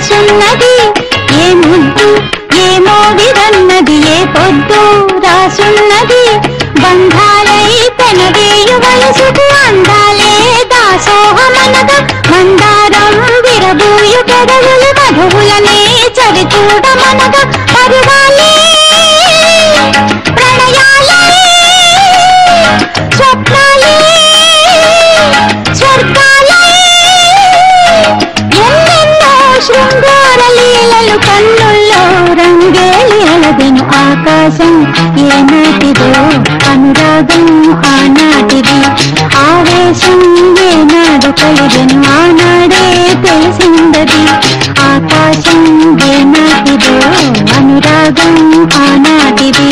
రాసున్నది ఏ ముద్దు ఏ మోవిరన్నది ఏ పొద్దు రాసున్నది బంధాలై పెనవేయు వలసుకు అందాలే దాసోహమనగా మందారం విరబూయు పెదవులు మధువులనే చవి చూడమనగా పరువాలే ప్రణయాలే స్వప్నాలే స్వర్గాలే ఎన్నెన్నో శృంగార లీలలు కన్నుల్లో రంగేలి అలదెను ఆకాశం ఏనాటిదో అనురాగం ఆనాటిది ఆవేశం ఏనాడు కలిగెను ఆనాడే తెలిసిందది ఆకాశం ఏనాటిదో అనురాగం ఆనాటిది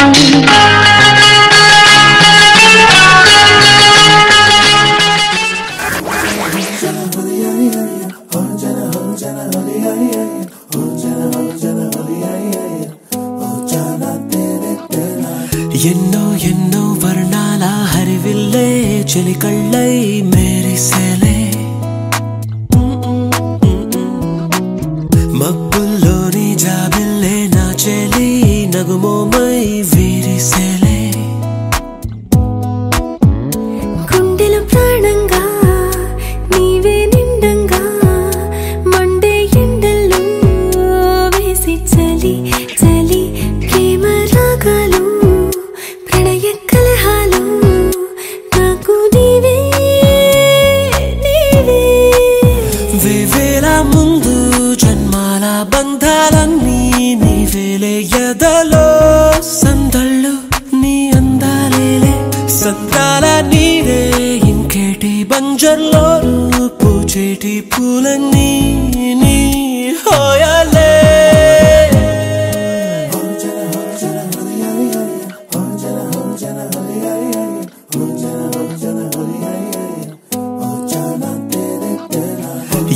ఎన్నో ఎన్నో వర్ణాల హరివిల్లే చెలికళ్ళై మేరిసేలే మబ్బుల్లోని జాబిల్లే నా చెలి నగుమోమై వీరిసేలే గుండెల ప్రాణంగా నీవే నిండంగా మండే ఎండల్లో వేసి చలి చలి ప్రేమ రాగాలు ప్రణయ కలహాలు నాకు నీవే నీవే వేవేల ముందు జన్మాల బంధాలన్నీ నీవేలే ఎదలో సందళ్ళు నీ అందాలేలే సందాల నీరే ఇంకేటి బంజర్లో పూచేటి పూలన్నీ నీ హోయాలే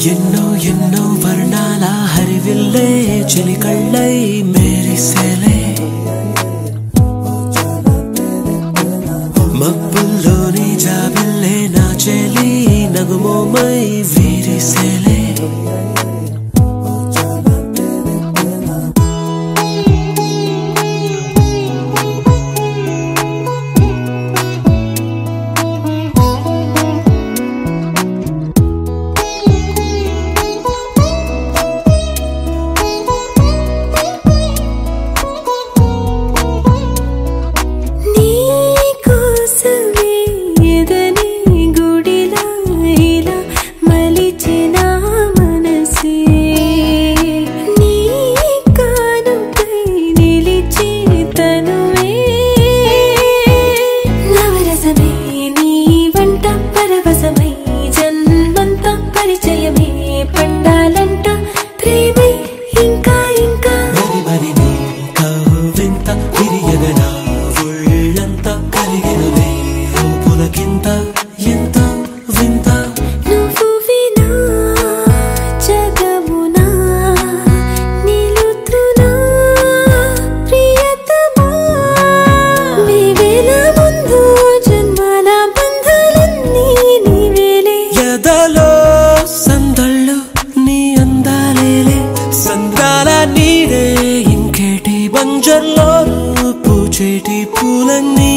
ఎన్నో ఎన్నో వర్ణాల హరివిల్లే చెలికళ్ళై మేరిసేలే మబ్బుల్లోని జాబిల్లే నా చెలి నగుమోమై వీరిసేలే బంజర్లో పూచేటి పూలన్నీ